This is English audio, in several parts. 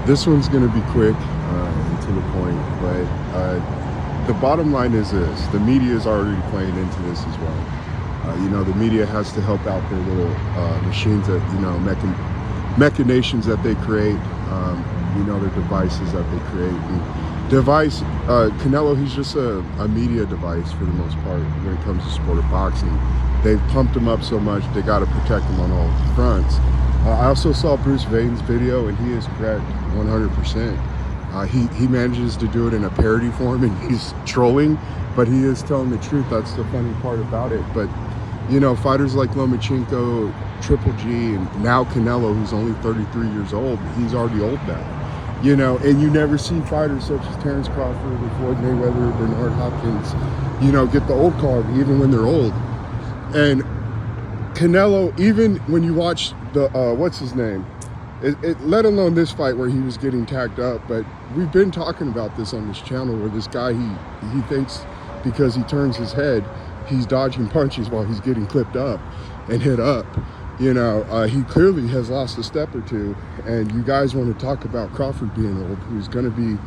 This one's going to be quick and to the point, but the bottom line is this. The media is already playing into this as well. The media has to help out their little machines that, machinations that they create, their devices that they create. And Canelo, he's just a media device for the most part when it comes to sport of boxing. They've pumped him up so much, they got to protect him on all fronts. I also saw Bruce Vaden's video, and he is correct 100%. He manages to do it in a parody form, and he's trolling, but he is telling the truth. That's the funny part about it. But, fighters like Lomachenko, Triple G, and now Canelo, who's only 33 years old, he's already old now. And you never see fighters such as Terence Crawford or Floyd Mayweather or Bernard Hopkins, get the old card even when they're old. And Canelo, even when you watch the, what's his name? Let alone this fight where he was getting tagged up, but we've been talking about this on this channel where this guy, he thinks because he turns his head, he's dodging punches while he's getting clipped up and hit up. He clearly has lost a step or two, and you guys want to talk about Crawford being old, who's going to be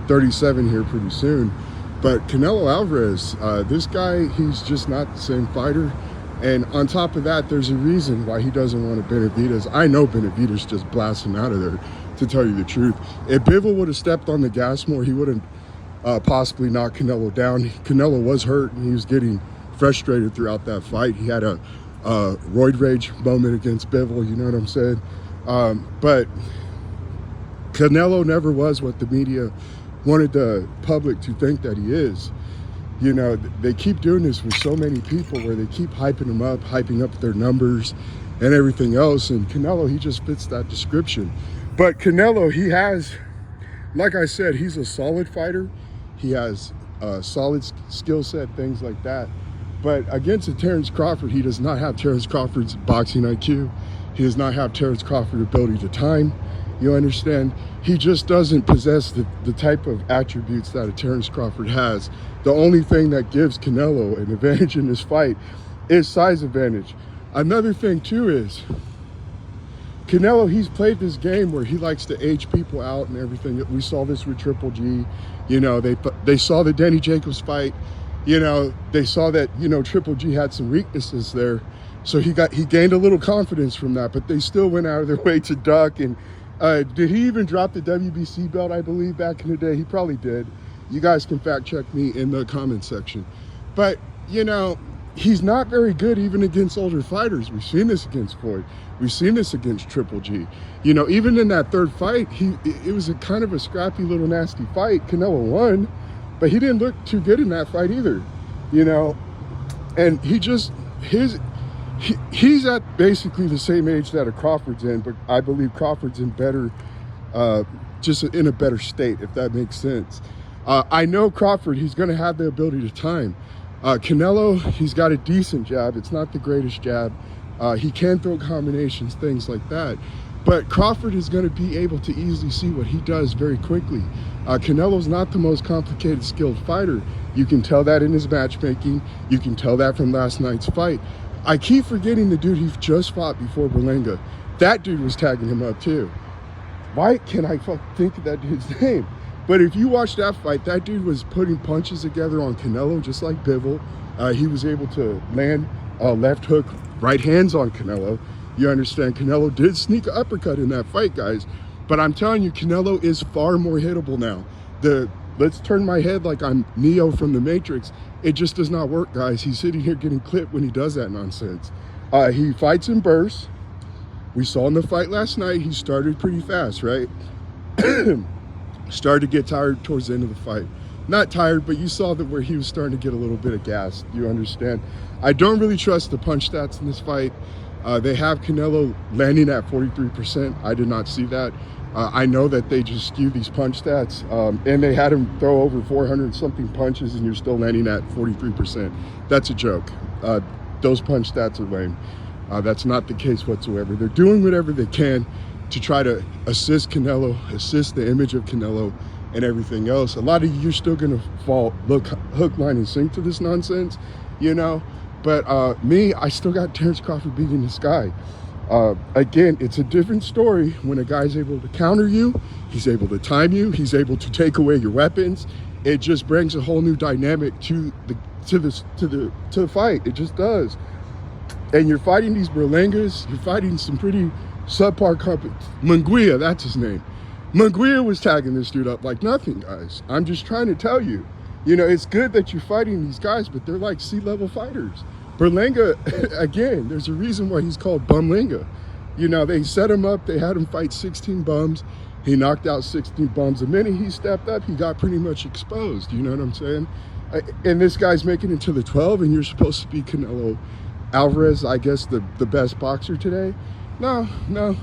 37 here pretty soon. But Canelo Alvarez, this guy, he's just not the same fighter. And on top of that, there's a reason why he doesn't want to Benavidez. I know Benavidez just blasts him out of there, to tell you the truth. If Bivol would have stepped on the gas more, he would have possibly knocked Canelo down. Canelo was hurt, and he was getting frustrated throughout that fight. He had a roid rage moment against Bivol, you know what I'm saying? But Canelo never was what the media wanted the public to think that he is. They keep doing this with so many people where they keep hyping up their numbers and everything else. And Canelo, he just fits that description. But Canelo, he has, like I said, he's a solid fighter. He has a solid skill set, things like that. But against a Terence Crawford, he does not have Terence Crawford's boxing IQ. He does not have Terence Crawford's ability to time. You understand? He just doesn't possess the type of attributes that a Terence Crawford has. The only thing that gives Canelo an advantage in this fight is size advantage. Another thing too is Canelo, he's played this game where he likes to age people out and everything. We saw this with Triple G. They saw the Denny Jacobs fight. They saw that, Triple G had some weaknesses there. So he gained a little confidence from that, but they still went out of their way to duck. And did he even drop the WBC belt, I believe, back in the day? He probably did. You guys can fact check me in the comment section. But, he's not very good even against older fighters. We've seen this against Floyd. We've seen this against Triple G. Even in that third fight, it was a kind of a scrappy little nasty fight. Canelo won, but he didn't look too good in that fight either, And he's at basically the same age that a Crawford's in, but I believe Crawford's in better, just in a better state, if that makes sense. I know Crawford, he's going to have the ability to time. Canelo, he's got a decent jab. It's not the greatest jab. He can throw combinations, things like that. But Crawford is going to be able to easily see what he does very quickly. Canelo's not the most complicated, skilled fighter. You can tell that in his matchmaking. You can tell that from last night's fight. I keep forgetting the dude he just fought before Berlanga. That dude was tagging him up too. Why can't I think of that dude's name? But if you watch that fight, that dude was putting punches together on Canelo, just like Bivol. He was able to land left hook, right hands on Canelo. You understand? Canelo did sneak an uppercut in that fight, guys. But I'm telling you, Canelo is far more hittable now. Let's turn my head like I'm Neo from the Matrix. It just does not work, guys. He's sitting here getting clipped when he does that nonsense. He fights in bursts. We saw in the fight last night, he started pretty fast, right? Started to get tired towards the end of the fight. Not tired, but you saw that where he was starting to get a little bit of gas. You understand? I don't really trust the punch stats in this fight. They have Canelo landing at 43%. I did not see that. I know that they just skew these punch stats, and they had him throw over 400 something punches, and you're still landing at 43%. That's a joke. Those punch stats are lame. That's not the case whatsoever. They're doing whatever they can to try to assist Canelo, assist the image of Canelo and everything else. A lot of you are still going to fall hook, line, and sink to this nonsense, But me, I still got Terence Crawford beating this guy. Again, it's a different story when a guy's able to counter you, he's able to time you, he's able to take away your weapons. It just brings a whole new dynamic to the fight. It just does. And you're fighting these Berlangas, you're fighting some pretty subpar companies. Munguia, that's his name. Munguia was tagging this dude up like nothing, guys. I'm just trying to tell you, you know, it's good that you're fighting these guys, but they're like C-level fighters. Berlanga, again, there's a reason why he's called Bumlinga. You know, they set him up, they had him fight 16 bums. He knocked out 16 bums. The minute he stepped up, he got pretty much exposed. You know what I'm saying? And this guy's making it to the 12, and you're supposed to be Canelo Alvarez, I guess, the best boxer today. No,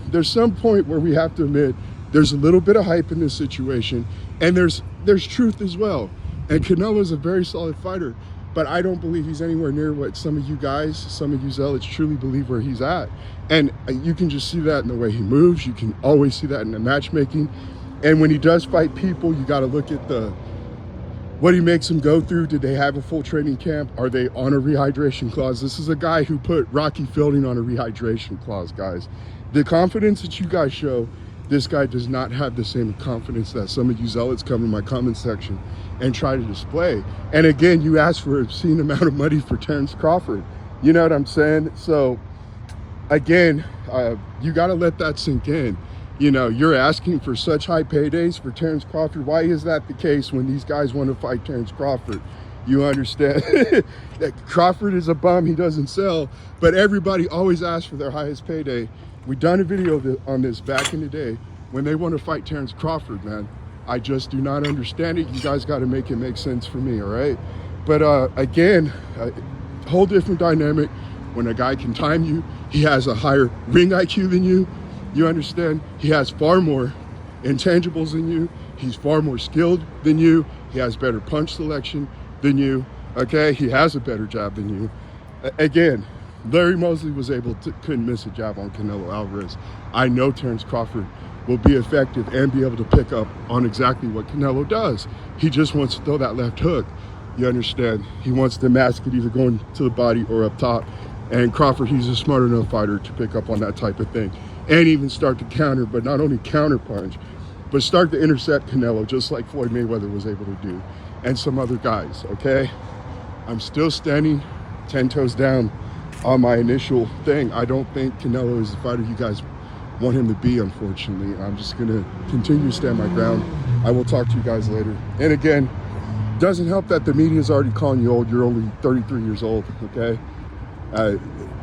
there's some point where we have to admit there's a little bit of hype in this situation, and there's truth as well. And Canelo's a very solid fighter, but I don't believe he's anywhere near what some of you guys, some of you zealots truly believe where he's at. And you can just see that in the way he moves. You can always see that in the matchmaking. And when he does fight people, you got to look at what he makes them go through. Did they have a full training camp? Are they on a rehydration clause? This is a guy who put Rocky Fielding on a rehydration clause, guys. The confidence that you guys show, this guy does not have the same confidence that some of you zealots come in my comment section and try to display. And again, you ask for an obscene amount of money for Terence Crawford. You know what I'm saying? So again, you got to let that sink in. You know, you're asking for such high paydays for Terence Crawford. Why is that the case when these guys want to fight Terence Crawford? You understand that Crawford is a bum, he doesn't sell, but everybody always asks for their highest payday. We done a video on this back in the day when they want to fight Terence Crawford, man. I just do not understand it. You guys got to make it make sense for me, all right? But again, whole different dynamic when a guy can time you. He has a higher ring IQ than you. You understand? He has far more intangibles than you. He's far more skilled than you. He has better punch selection than you, okay? He has a better jab than you. Again, Larry Mosley was couldn't miss a jab on Canelo Alvarez. I know Terence Crawford will be effective and be able to pick up on exactly what Canelo does. He just wants to throw that left hook. You understand? He wants to mask it either going to the body or up top. And Crawford, he's a smart enough fighter to pick up on that type of thing and even start to counter, but not only counter punch, but start to intercept Canelo, just like Floyd Mayweather was able to do, and some other guys, okay? I'm still standing 10 toes down on my initial thing. I don't think Canelo is the fighter you guys want him to be, unfortunately. I'm just gonna continue to stand my ground. I will talk to you guys later. And again, doesn't help that the media is already calling you old. You're only 33 years old, okay?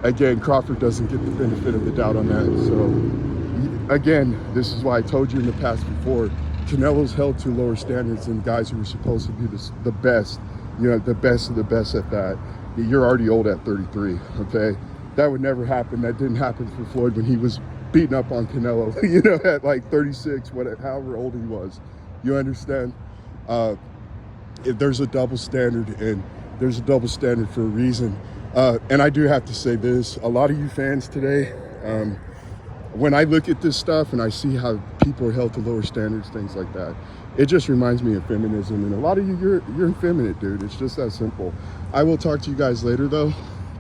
Again, Crawford doesn't get the benefit of the doubt on that. So again, this is why I told you in the past before, Canelo's held to lower standards than guys who are supposed to be the best, you know, the best of the best at that. You're already old at 33, okay? That would never happen. That didn't happen for Floyd when he was beating up on Canelo, you know, at like 36, whatever, however old he was. You understand? There's a double standard, and there's a double standard for a reason. And I do have to say this, a lot of you fans today, when I look at this stuff and I see how people are held to lower standards, things like that, it just reminds me of feminism. And a lot of you, you're effeminate, dude. It's just that simple. I will talk to you guys later, though.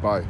Bye.